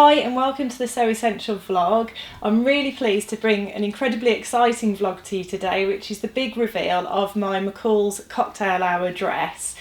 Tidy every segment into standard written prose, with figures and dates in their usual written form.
Hi and welcome to the Sew Essential vlog. I'm really pleased to bring an incredibly exciting vlog to you today, which is the big reveal of my McCalls Cocktail Hour dress.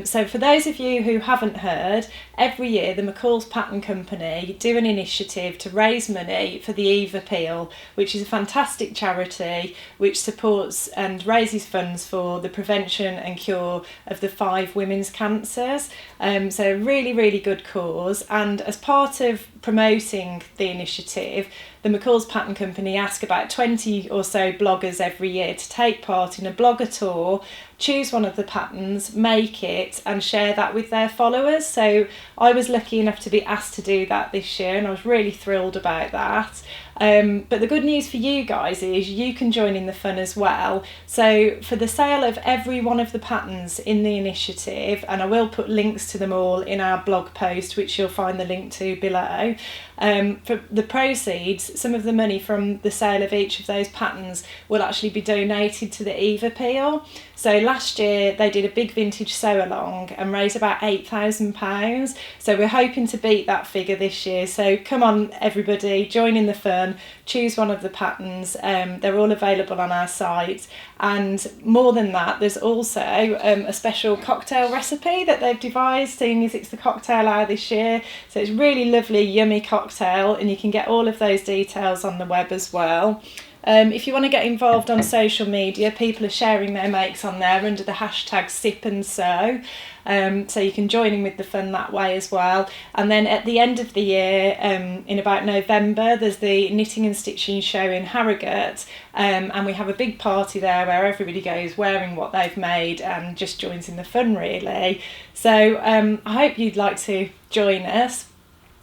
So for those of you who haven't heard, every year the McCalls Pattern Company do an initiative to raise money for the Eve Appeal, which is a fantastic charity which supports and raises funds for the prevention and cure of the 5 women's cancers. So a really good cause, and as part of promoting the initiative, the McCalls Pattern Company ask about 20 or so bloggers every year to take part in a blogger tour, choose one of the patterns, make it and share that with their followers. So I was lucky enough to be asked to do that this year and I was really thrilled about that. But the good news for you guys is you can join in the fun as well. So for the sale of every one of the patterns in the initiative, and I will put links to them all in our blog post, which you'll find the link to below, for the proceeds, some of the money from the sale of each of those patterns will actually be donated to the Eve Appeal. So last year they did a big vintage sew along and raised about £8,000. So we're hoping to beat that figure this year. So come on everybody, join in the fun, choose one of the patterns. They're all available on our site. And more than that, there's also a special cocktail recipe that they've devised, seeing as it's the cocktail hour this year. So it's really lovely, yummy cocktail, and you can get all of those details on the web as well. If you want to get involved on social media, people are sharing their makes on there under the hashtag sipandsew. So you can join in with the fun that way as well. And then at the end of the year, in about November, there's the knitting and stitching show in Harrogate, and we have a big party there where everybody goes wearing what they've made and just joins in the fun really. So I hope you'd like to join us.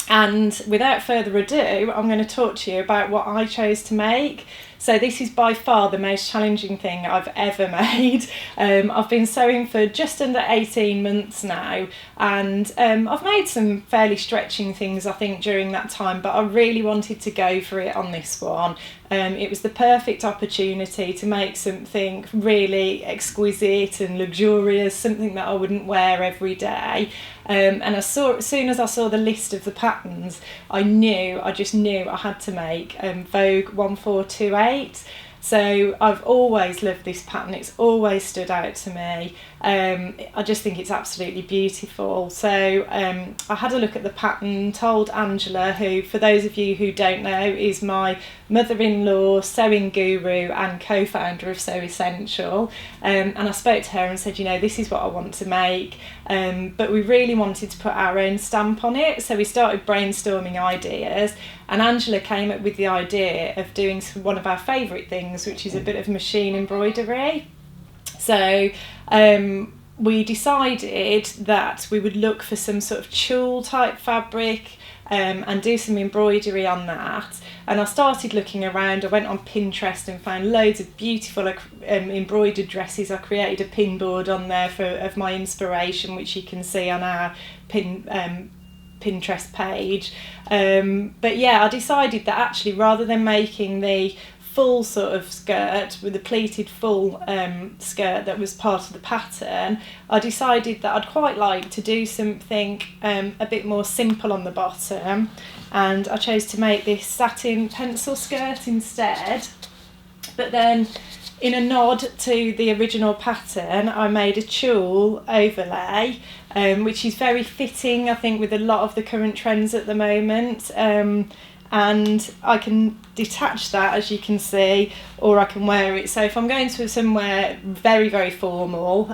And without further ado, I'm going to talk to you about what I chose to make. So this is by far the most challenging thing I've ever made. I've been sewing for just under 18 months now, and I've made some fairly stretching things I think during that time, but I really wanted to go for it on this one. It was the perfect opportunity to make something really exquisite and luxurious, something that I wouldn't wear every day. And as soon as I saw the list of the patterns, I just knew I had to make Vogue 1428. So I've always loved this pattern, it's always stood out to me. I just think it's absolutely beautiful. So I had a look at the pattern, told Angela, who, for those of you who don't know, is my mother-in-law, sewing guru and co-founder of Sew Essential, and I spoke to her and said, you know, this is what I want to make, but we really wanted to put our own stamp on it. So we started brainstorming ideas, and Angela came up with the idea of doing one of our favourite things, which is a bit of machine embroidery. So we decided that we would look for some sort of tulle type fabric and do some embroidery on that. And I started looking around. I went on Pinterest and found loads of beautiful embroidered dresses. I created a pin board on there of my inspiration, which you can see on our Pinterest page. But yeah, I decided that actually, rather than making the full sort of skirt with the pleated full skirt that was part of the pattern, I decided that I'd quite like to do something a bit more simple on the bottom, and I chose to make this satin pencil skirt instead. But then, in a nod to the original pattern, I made a tulle overlay, which is very fitting, I think, with a lot of the current trends at the moment. And I can detach that, as you can see, or I can wear it. So if I'm going to somewhere very formal,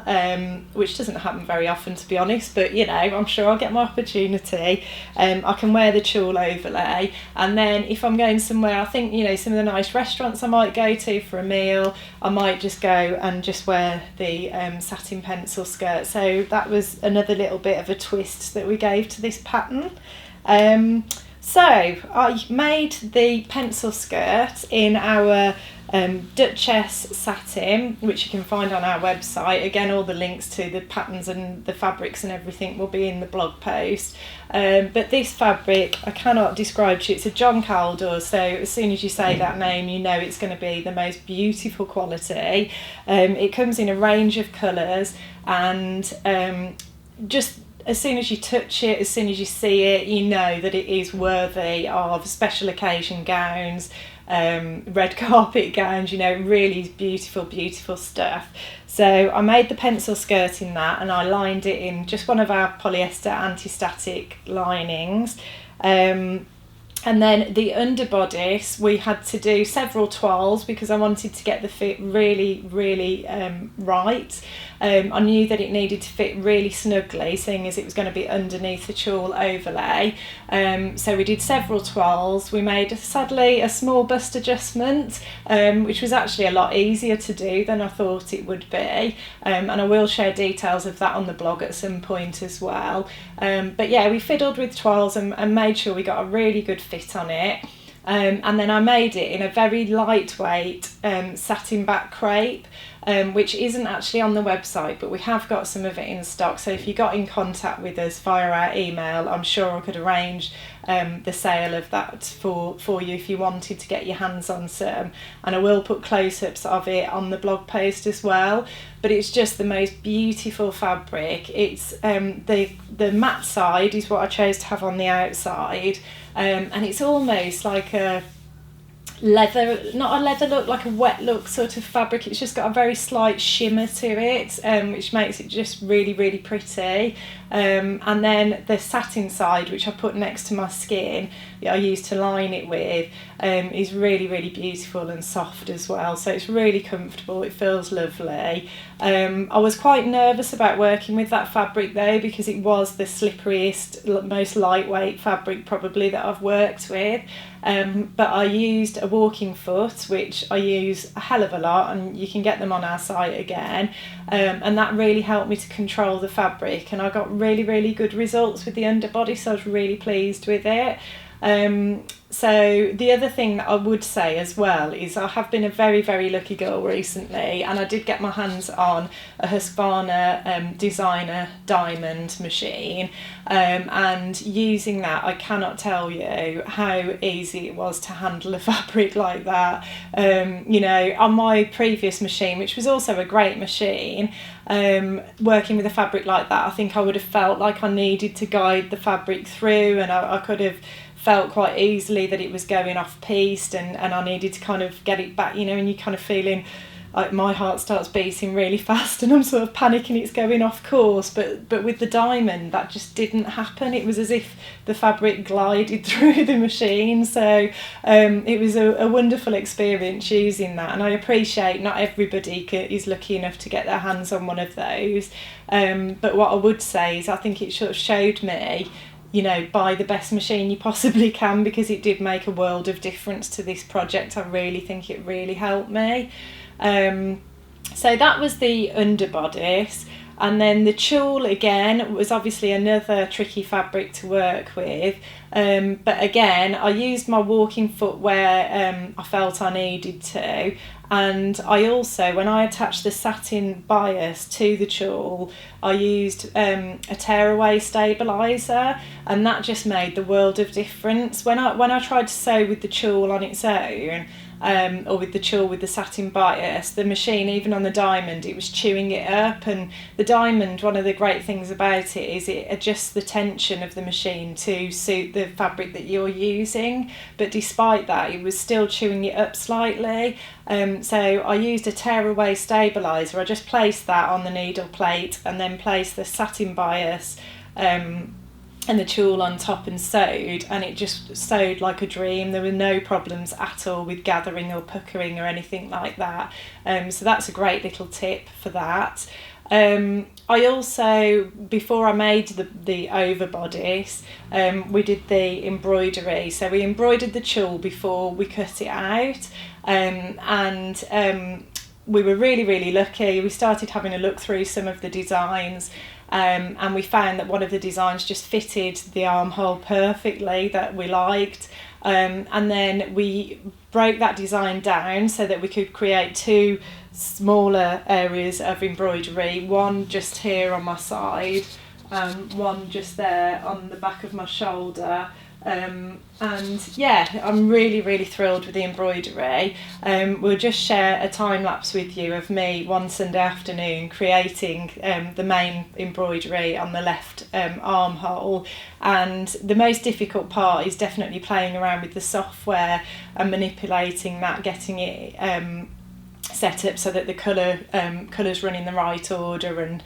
which doesn't happen very often to be honest, but you know, I'm sure I'll get my opportunity, I can wear the tulle overlay. And then if I'm going somewhere, I think, you know, some of the nice restaurants I might go to for a meal, I might just go and just wear the satin pencil skirt. So that was another little bit of a twist that we gave to this pattern. So I made the pencil skirt in our Duchess satin, which you can find on our website. Again, all the links to the patterns and the fabrics and everything will be in the blog post. But this fabric, I cannot describe to you. It's a John Caldor, so as soon as you say that name, you know it's going to be the most beautiful quality. It comes in a range of colours, and just as soon as you touch it, as soon as you see it, you know that it is worthy of special occasion gowns, red carpet gowns, really beautiful, beautiful stuff. So I made the pencil skirt in that, and I lined it in just one of our polyester anti-static linings. And then the underbodice, we had to do several toiles because I wanted to get the fit really, really right. I knew that it needed to fit really snugly, seeing as it was going to be underneath the tulle overlay. So we did several toiles. We made, sadly, a small bust adjustment, which was actually a lot easier to do than I thought it would be. And I will share details of that on the blog at some point as well. But yeah, we fiddled with toiles and made sure we got a really good fit on it. And then I made it in a very lightweight satin back crepe, which isn't actually on the website, but we have got some of it in stock. So if you got in contact with us via our email, I'm sure I could arrange the sale of that for you if you wanted to get your hands on some. And I will put close-ups of it on the blog post as well. But it's just the most beautiful fabric. It's the matte side is what I chose to have on the outside, and it's almost like a leather, not a leather look, like a wet look sort of fabric. It's just got a very slight shimmer to it, which makes it just really, really pretty. And then the satin side, which I put next to my skin, I used to line it with, is really, really beautiful and soft as well. So it's really comfortable. It feels lovely. I was quite nervous about working with that fabric though, because it was the slipperiest, most lightweight fabric probably that I've worked with. But I used a walking foot, which I use a hell of a lot, and you can get them on our site again. And that really helped me to control the fabric, and I got really, really good results with the underbody, so I was really pleased with it. So the other thing that I would say as well is I have been a very, very lucky girl recently, and I did get my hands on a Husqvarna designer diamond machine, and using that, I cannot tell you how easy it was to handle a fabric like that. On my previous machine, which was also a great machine, working with a fabric like that, I think I would have felt like I needed to guide the fabric through, and I could have felt quite easily that it was going off piste, and I needed to kind of get it back, and you kind of feeling like my heart starts beating really fast and I'm sort of panicking it's going off course, but with the diamond that just didn't happen. It was as if the fabric glided through the machine, so it was a wonderful experience using that, and I appreciate not everybody is lucky enough to get their hands on one of those, but what I would say is I think it sort of showed me, buy the best machine you possibly can, because it did make a world of difference to this project. I really think it really helped me. So that was the underbodice, and then the tulle again was obviously another tricky fabric to work with, but again I used my walking foot where I felt I needed to, and I also, when I attached the satin bias to the tulle, I used a tearaway stabiliser, and that just made the world of difference. When I tried to sew with the tulle on its own, or with the tulle with the satin bias, the machine, even on the diamond, it was chewing it up. And the diamond, one of the great things about it is it adjusts the tension of the machine to suit the fabric that you're using, but despite that it was still chewing it up slightly. So I used a tearaway stabiliser. I just placed that on the needle plate and then placed the satin bias and the tulle on top and sewed, and it just sewed like a dream. There were no problems at all with gathering or puckering or anything like that. So that's a great little tip for that. I also, before I made the over bodice, we did the embroidery. So we embroidered the tulle before we cut it out, and we were really, really lucky. We started having a look through some of the designs, and we found that one of the designs just fitted the armhole perfectly, that we liked, and then we broke that design down so that we could create two smaller areas of embroidery, one just here on my side, one just there on the back of my shoulder, And yeah, I'm really thrilled with the embroidery. We'll just share a time lapse with you of me one Sunday afternoon creating the main embroidery on the left armhole, and the most difficult part is definitely playing around with the software and manipulating that, getting it set up so that the colours run in the right order, and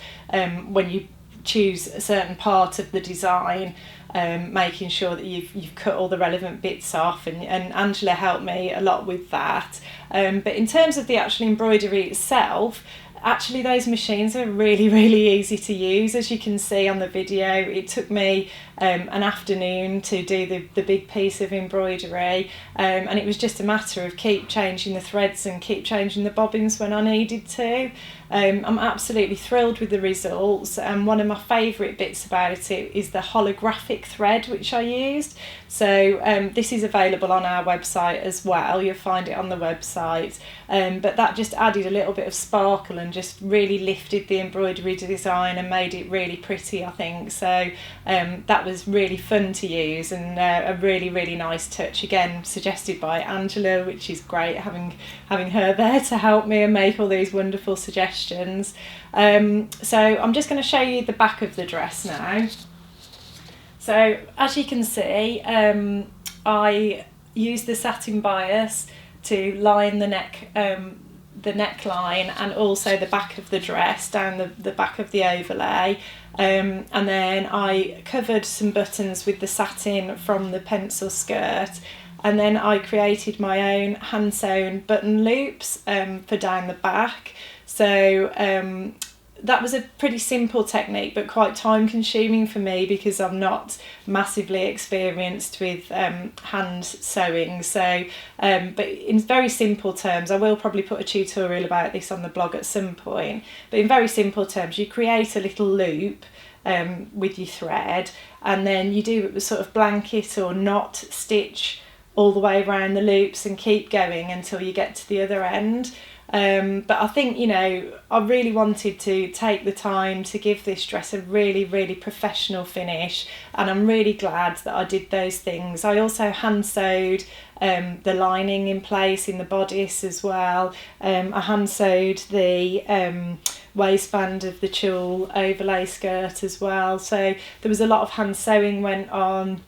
when you choose a certain part of the design, making sure that you've cut all the relevant bits off, and Angela helped me a lot with that. But in terms of the actual embroidery itself, actually those machines are really easy to use. As you can see on the video, it took me an afternoon to do the big piece of embroidery, and it was just a matter of keep changing the threads and keep changing the bobbins when I needed to. I'm absolutely thrilled with the results, and one of my favourite bits about it is the holographic thread which I used. So this is available on our website as well, you'll find it on the website, but that just added a little bit of sparkle and just really lifted the embroidery design and made it really pretty, I think. So that was really fun to use, and a really nice touch, again suggested by Angela, which is great having her there to help me and make all these wonderful suggestions. So I'm just going to show you the back of the dress now. So as you can see, I used the satin bias to line the neckline and also the back of the dress, down the back of the overlay, and then I covered some buttons with the satin from the pencil skirt, and then I created my own hand sewn button loops for down the back. So that was a pretty simple technique but quite time consuming for me because I'm not massively experienced with hand sewing. So but in very simple terms, I will probably put a tutorial about this on the blog at some point, but in very simple terms, you create a little loop with your thread, and then you do a sort of blanket or knot stitch all the way around the loops and keep going until you get to the other end. But I think, you know, I really wanted to take the time to give this dress a really professional finish, and I'm really glad that I did those things. I also hand sewed the lining in place in the bodice as well. I hand sewed the waistband of the tulle overlay skirt as well, so there was a lot of hand sewing went on.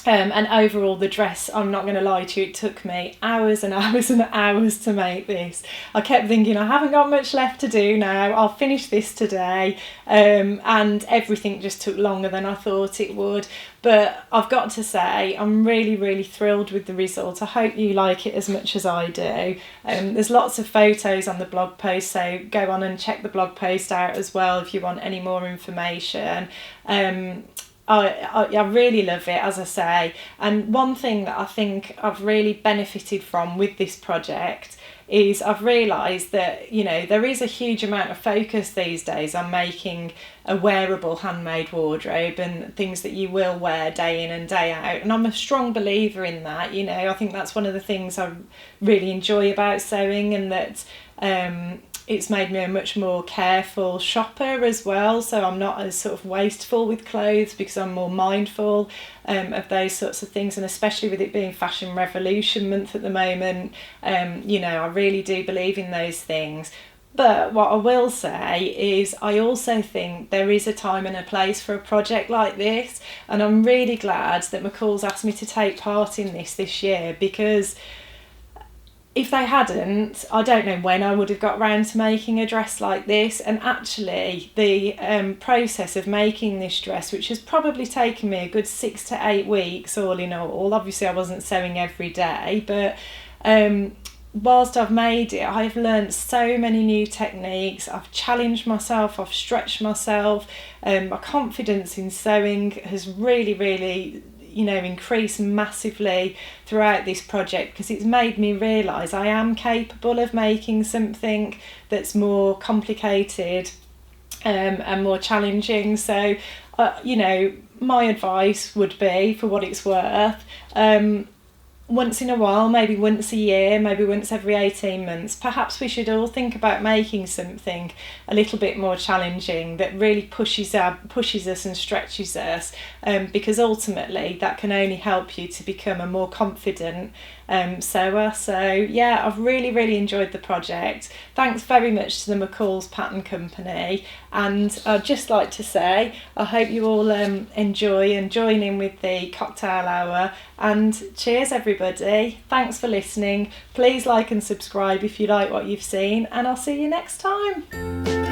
And overall the dress, I'm not going to lie to you, it took me hours and hours and hours to make this. I kept thinking I haven't got much left to do now, I'll finish this today, and everything just took longer than I thought it would. But I've got to say, I'm really thrilled with the result. I hope you like it as much as I do. There's lots of photos on the blog post, so go on and check the blog post out as well if you want any more information. I really love it, as I say, and one thing that I think I've really benefited from with this project is I've realised that, you know, there is a huge amount of focus these days on making a wearable handmade wardrobe and things that you will wear day in and day out, and I'm a strong believer in that. You know, I think that's one of the things I really enjoy about sewing, and that it's made me a much more careful shopper as well, so I'm not as sort of wasteful with clothes because I'm more mindful of those sorts of things, and especially with it being Fashion Revolution month at the moment, you know, I really do believe in those things. But what I will say is I also think there is a time and a place for a project like this, and I'm really glad that McCalls asked me to take part in this year, because if they hadn't, I don't know when I would have got round to making a dress like this. And actually the process of making this dress, which has probably taken me a good 6 to 8 weeks all in all, obviously I wasn't sewing every day, but whilst I've made it, I've learned so many new techniques, I've challenged myself, I've stretched myself, my confidence in sewing has really you know, increased massively throughout this project, because it's made me realise I am capable of making something that's more complicated and more challenging. So, you know, my advice would be, for what it's worth, once in a while, maybe once a year, maybe once every 18 months, perhaps we should all think about making something a little bit more challenging that really pushes us and stretches us, because ultimately that can only help you to become a more confident sewer. So yeah, I've really enjoyed the project. Thanks very much to the McCalls Pattern Company, and I'd just like to say I hope you all enjoy and join in with the cocktail hour, and cheers everybody. Thanks for listening. Please like and subscribe if you like what you've seen, and I'll see you next time.